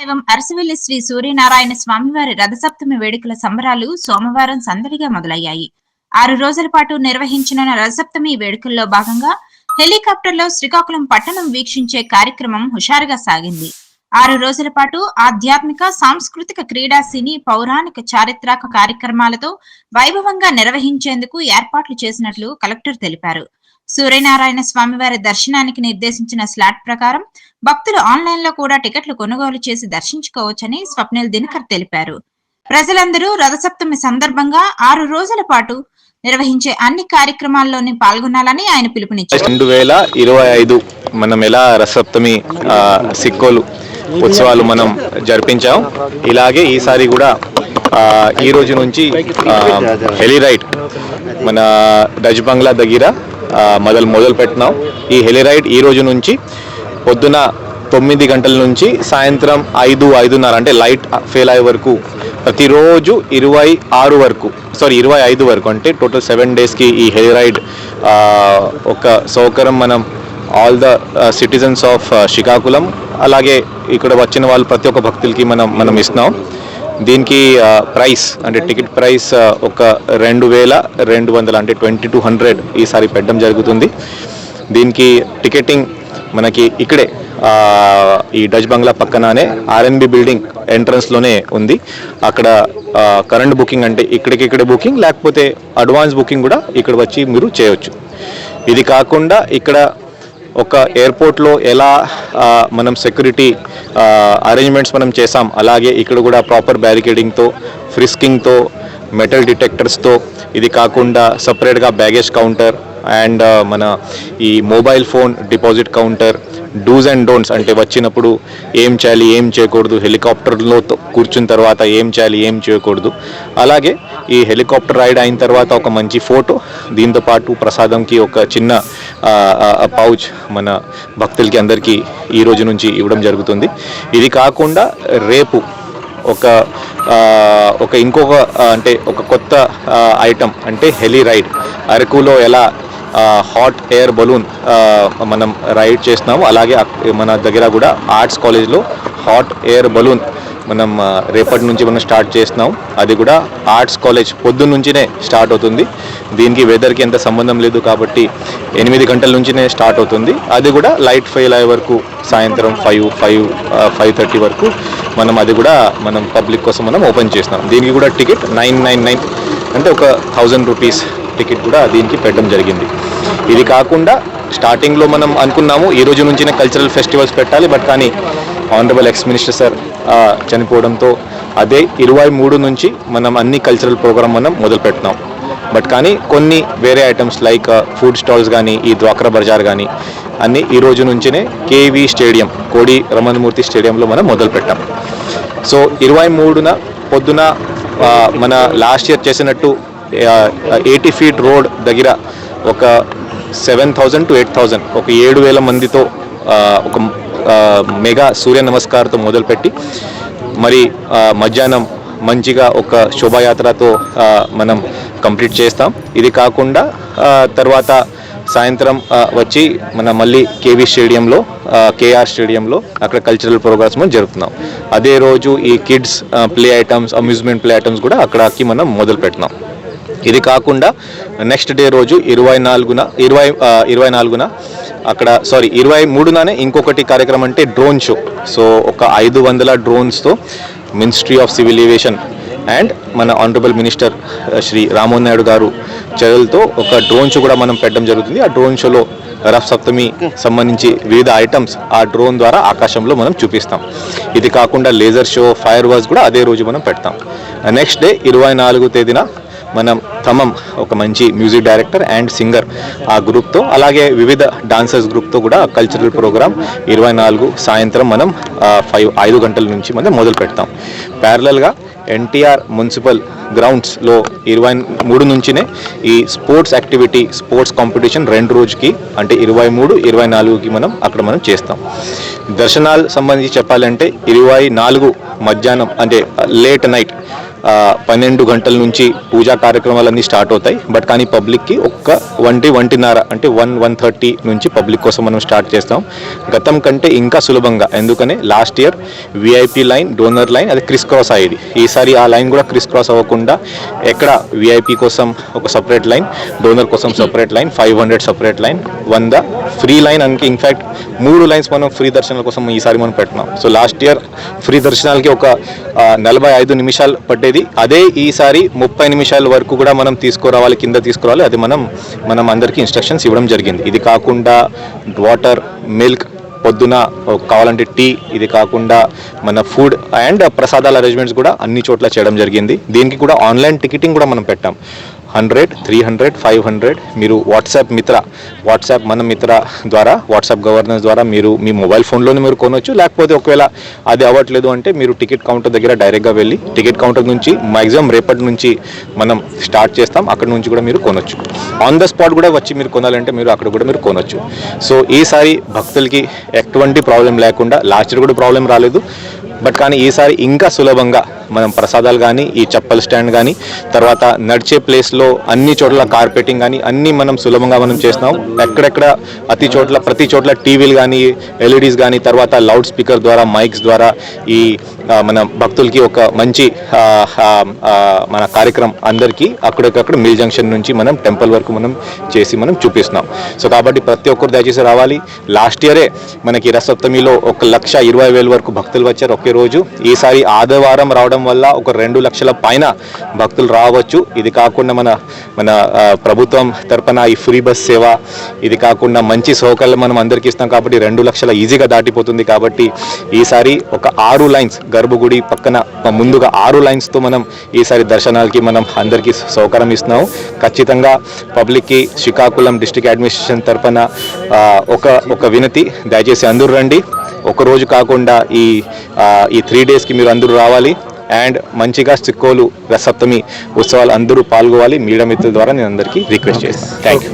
దైవం అరసవెల్లి శ్రీ సూర్యనారాయణ స్వామివారి రథసప్తమి వేడుకల సంబరాలు సోమవారం సందడిగా మొదలయ్యాయి. 6 రోజుల పాటు నిర్వహించిన రథసప్తమి వేడుకల్లో భాగంగా హెలికాప్టర్లో శ్రీకాకుళం పట్టణం వీక్షించే కార్యక్రమం హుషారుగా సాగింది. 6 రోజుల పాటు ఆధ్యాత్మిక, సాంస్కృతిక, క్రీడా, సినీ, పౌరాణిక, చారిత్రక కార్యక్రమాలతో వైభవంగా నిర్వహించేందుకు ఏర్పాట్లు చేసినట్లు కలెక్టర్ తెలిపారు. సూర్యనారాయణ స్వామివారి దర్శనానికి నిర్దేశించిన స్లాట్ ప్రకారం భక్తులు ఆన్లైన్ లో కూడా టికెట్లు కొనుగోలు చేసి దర్శించుకోవచ్చని స్వప్నిల్ దినకర్ తెలిపారు. ప్రజలందరూ రథసప్తమి సందర్భంగా 6 రోజుల పాటు నిర్వహించే అన్ని కార్యక్రమాల్లోని పాల్గొనాలని ఆయన పిలుపునిచ్చారు. 2025 మనం ఎలా రథసప్తమి సిక్కోలు ఉత్సవాలు మనం జరిపించాం, ఇలాగే ఈసారి కూడా ఈ రోజు నుంచి హెలి రైడ్ మన డచ్ బంగ్లా దగ్గర మొదలు పెట్టినాం. ఈ హెలి రైడ్ ఈ రోజు నుంచి పొద్దున 9 గంటల నుంచి సాయంత్రం 5:30 అంటే లైట్ ఫెయిల్ అయ్యే వరకు ప్రతిరోజు 25 వరకు అంటే టోటల్ 7 డేస్కి ఈ హెలి రైడ్ ఒక సౌకర్యం మనం all the citizens of Srikakulam అలాగే ఇక్కడ వచ్చిన వాళ్ళు ప్రతి ఒక్క భక్తులకి మనం ఇస్తున్నాం. దీనికి ప్రైస్ అంటే టికెట్ ప్రైస్ ఒక 2200 అంటే 2200 ఈసారి పెట్టడం జరుగుతుంది. దీనికి టికెటింగ్ మనకి ఇక్కడే ఈ డచ్ బంగ్లా పక్కననే ఆర్ఎన్బి బిల్డింగ్ ఎంట్రన్స్లోనే ఉంది. అక్కడ కరెంట్ బుకింగ్ అంటే ఇక్కడికిక్కడే బుకింగ్, లేకపోతే అడ్వాన్స్ బుకింగ్ కూడా ఇక్కడ వచ్చి మీరు చేయవచ్చు. ఇది కాకుండా ఇక్కడ ఒక ఎయిర్పోర్ట్లో ఎలా మనం సెక్యూరిటీ అరేంజ్మెంట్స్ మనం చేసాం, అలాగే ఇక్కడ కూడా ప్రాపర్ బ్యారికేడింగ్తో, ఫ్రిస్కింగ్తో, మెటల్ డిటెక్టర్స్తో, ఇది కాకుండా సపరేట్గా బ్యాగేజ్ కౌంటర్ అండ్ మన ఈ mobile phone deposit counter, dos and don'ts అంటే వచ్చినప్పుడు ఏం చేయాలి ఏం చేయకూడదు, హెలికాప్టర్లో కూర్చున్న తర్వాత ఏం చేయాలి ఏం చేయకూడదు, అలాగే ఈ హెలికాప్టర్ రైడ్ అయిన తర్వాత ఒక మంచి ఫోటో, దీంతోపాటు ప్రసాదంకి ఒక చిన్న పౌచ్ మన భక్తులకి అందరికీ ఈ రోజు నుంచి ఇవ్వడం జరుగుతుంది. ఇది కాకుండా రేపు ఇంకొక అంటే ఒక కొత్త ఐటమ్ అంటే హెలి రైడ్, అరకులో ఎలా హాట్ ఎయిర్ బలూన్ మనం రైడ్ చేస్తున్నాము, అలాగే మన దగ్గర కూడా ఆర్ట్స్ కాలేజ్లో హాట్ ఎయిర్ బలూన్ మనం రేపటి నుంచి మనం స్టార్ట్ చేస్తున్నాం. అది కూడా ఆర్ట్స్ కాలేజ్ పొద్దున్న నుంచినే స్టార్ట్ అవుతుంది. దీనికి వెదర్కి ఎంత సంబంధం లేదు కాబట్టి 8 గంటల నుంచినే స్టార్ట్ అవుతుంది. అది కూడా లైట్ ఫెయిల్ అయ్యే వరకు సాయంత్రం 5:30 వరకు అది కూడా మనం పబ్లిక్ కోసం మనం ఓపెన్ చేస్తున్నాం. దీనికి కూడా టికెట్ 999 అంటే ఒక 1000 రూపీస్ టికెట్ కూడా దీనికి పెట్టడం జరిగింది. ఇది కాకుండా స్టార్టింగ్లో మనం అనుకున్నాము ఈ రోజు నుంచినే కల్చరల్ ఫెస్టివల్స్ పెట్టాలి, బట్ కానీ ఆనరబుల్ ఎక్స్ మినిస్టర్ సార్ చనిపోవడంతో అదే 23 నుంచి మనం అన్ని కల్చరల్ ప్రోగ్రామ్ మనం మొదలు పెట్టినాం. బట్ కానీ కొన్ని వేరే ఐటమ్స్ లైక్ ఫుడ్ స్టాల్స్ కానీ, ఈ డ్వాక్రా బజార్ కానీ అన్నీ ఈ రోజు నుంచినే కేవీ స్టేడియం, కోడి రమణమూర్తి స్టేడియంలో మనం మొదలు పెట్టాం. సో 23న పొద్దున మన లాస్ట్ ఇయర్ చేసినట్టు 80 ఫీట్ రోడ్ దగ్గర ఒక 7000 to 8000 ఒక 7000 మందితో ఒక మెగా సూర్య నమస్కారంతో మొదలుపెట్టి మరి మధ్యాహ్నం మంచిగా ఒక శోభాయాత్రతో మనం కంప్లీట్ చేస్తాం. ఇది కాకుండా తర్వాత సాయంత్రం వచ్చి మళ్ళీ కేవీ స్టేడియంలో, కేఆర్ స్టేడియంలో అక్కడ కల్చరల్ ప్రోగ్రామ్స్ మనం జరుపుతున్నాం. అదే రోజు ఈ kids play items, amusement play items కూడా అక్కడికి మనం మొదలు పెట్టినాం. ఇది కాకుండా నెక్స్ట్ డే రోజు 24న అక్కడ 23నానే ఇంకొకటి కార్యక్రమం అంటే డ్రోన్ షో. సో ఒక 500 డ్రోన్స్తో ministry of civil aviation and మన ఆనరబుల్ మినిస్టర్ శ్రీ రామ్మోహన్ నాయుడు గారు చర్యలతో ఒక డ్రోన్ షో కూడా మనం పెట్టడం జరుగుతుంది. ఆ డ్రోన్ షోలో రథ్ సప్తమి సంబంధించి వివిధ ఐటమ్స్ ఆ డ్రోన్ ద్వారా ఆకాశంలో మనం చూపిస్తాం. ఇది కాకుండా లేజర్ షో, ఫైర్ వర్క్స్ కూడా అదే రోజు మనం పెడతాం. నెక్స్ట్ డే 24వ తేదీన మనం థమం ఒక మంచి మ్యూజిక్ డైరెక్టర్ అండ్ సింగర్ ఆ గ్రూప్తో, అలాగే వివిధ డాన్సర్స్ గ్రూప్తో కూడా కల్చరల్ ప్రోగ్రామ్ 24 సాయంత్రం మనం 5 గంటల నుంచి మనం మొదలు పెడతాం. ప్యారలల్గా ఎన్టీఆర్ మున్సిపల్ గ్రౌండ్స్లో 23 నుంచినే ఈ స్పోర్ట్స్ యాక్టివిటీ, స్పోర్ట్స్ కాంపిటీషన్ 2 రోజుకి అంటే 23, 24కి మనం చేస్తాం. దర్శనాలు సంబంధించి చెప్పాలంటే 24 మధ్యాహ్నం అంటే లేట్ నైట్ 12 గంటల నుంచి పూజా కార్యక్రమాలన్నీ స్టార్ట్ అవుతాయి. బట్ కానీ పబ్లిక్కి ఒక్క 1:30 అంటే 1:30 నుంచి పబ్లిక్ కోసం మనం స్టార్ట్ చేస్తాం. గతం కంటే ఇంకా సులభంగా, ఎందుకనే last year VIP line, donor line అది క్రిస్ క్రాస్ అయ్యేది. ఈసారి ఆ లైన్ కూడా క్రిస్ క్రాస్ అవ్వకుండా ఎక్కడ విఐపి కోసం ఒక సపరేట్ లైన్, డోనర్ కోసం separate line, 500 separate line, 100 free line. అని ఇన్ఫ్యాక్ట్ 3 లైన్స్ మనం ఫ్రీ దర్శనాల కోసం ఈసారి మనం పెట్టినాం. సో లాస్ట్ ఇయర్ ఫ్రీ దర్శనాలకి ఒక 45 నిమిషాలు పట్టేది, అదే ఈసారి 30 నిమిషాల వరకు కూడా మనం తీసుకురావాలి, కింద తీసుకురావాలి. అది మనం అందరికీ ఇన్స్ట్రక్షన్స్ ఇవ్వడం జరిగింది. ఇది కాకుండా వాటర్, మిల్క్, పొద్దున కావాలంటే టీ, ఇది కాకుండా మన ఫుడ్ అండ్ ప్రసాదాల అరేంజ్మెంట్స్ కూడా అన్ని చోట్ల చేయడం జరిగింది. దీనికి కూడా ఆన్లైన్ టికెటింగ్ కూడా మనం పెట్టాం. 100, 300, 500 మీరు వాట్సాప్ మన మిత్ర ద్వారా, వాట్సాప్ గవర్నెన్స్ ద్వారా మీరు మీ మొబైల్ ఫోన్లోనే మీరు కొనవచ్చు. లేకపోతే ఒకవేళ అది అవ్వట్లేదు అంటే మీరు టికెట్ కౌంటర్ దగ్గర డైరెక్ట్గా వెళ్ళి టికెట్ కౌంటర్ నుంచి మ్యాక్సిమం రేపటి నుంచి మనం స్టార్ట్ చేస్తాం, అక్కడ నుంచి కూడా మీరు కొనవచ్చు. ఆన్ ద స్పాట్ కూడా వచ్చి మీరు కొనాలంటే మీరు అక్కడ కూడా మీరు కొనవచ్చు. సో ఈసారి భక్తులకి ఎటువంటి ప్రాబ్లం లేకుండా, లాస్ట్ ఇయర్ కూడా ప్రాబ్లం రాలేదు, బట్ కానీ ఈసారి ఇంకా సులభంగా మనం ప్రసాదాలు కానీ, ఈ చెప్పల్ స్టాండ్ కానీ, తర్వాత నడిచే ప్లేస్లో అన్ని చోట్ల కార్పెటింగ్ కానీ అన్నీ మనం సులభంగా మనం చేస్తున్నాం. ఎక్కడెక్కడ ప్రతి చోట్ల టీవీలు కానీ, ఎల్ఈడీస్ కానీ, తర్వాత లౌడ్ స్పీకర్ ద్వారా, మైక్స్ ద్వారా ఈ మన భక్తులకి ఒక మంచి మన కార్యక్రమం అందరికీ అక్కడికక్కడ మిల్ జంక్షన్ నుంచి మనం టెంపుల్ వరకు మనం చేసి మనం చూపిస్తున్నాం. సో కాబట్టి ప్రతి ఒక్కరు దయచేసి రావాలి. లాస్ట్ ఇయరే మనకి రథసప్తమిలో 1,20,000 వరకు భక్తులు వచ్చారు ఒకే రోజు. ఈసారి ఆదివారం రావడం వల్ల ఒక 2 లక్షల పైన భక్తులు రావచ్చు. ఇది కాకుండా మన ప్రభుత్వం తరపున ఈ ఫ్రీ బస్ సేవ, ఇది కాకుండా మంచి సౌకర్యాలు మనం అందరికీ ఇస్తాం కాబట్టి 2 లక్షల ఈజీగా దాటిపోతుంది. కాబట్టి ఈసారి ఒక 6 లైన్స్ గర్భగుడి పక్కన ముందుగా 6 లైన్స్తో మనం ఈసారి దర్శనాలకి మనం అందరికీ సౌకర్యం ఇస్తున్నాము. ఖచ్చితంగా పబ్లిక్కి శ్రీకాకుళం డిస్ట్రిక్ట్ అడ్మినిస్ట్రేషన్ తరపున ఒక వినతి, దయచేసి అందరూ రండి. ఒక రోజు కాకుండా ఈ 3 డేస్కి మీరు అందరూ రావాలి అండ్ మంచిగా చిక్కోలు రథసప్తమి ఉత్సవాలు అందరూ పాల్గొవాలి. మీడియా మిత్రుల ద్వారా నేను అందరికీ రిక్వెస్ట్ చేస్తాను. Thank you.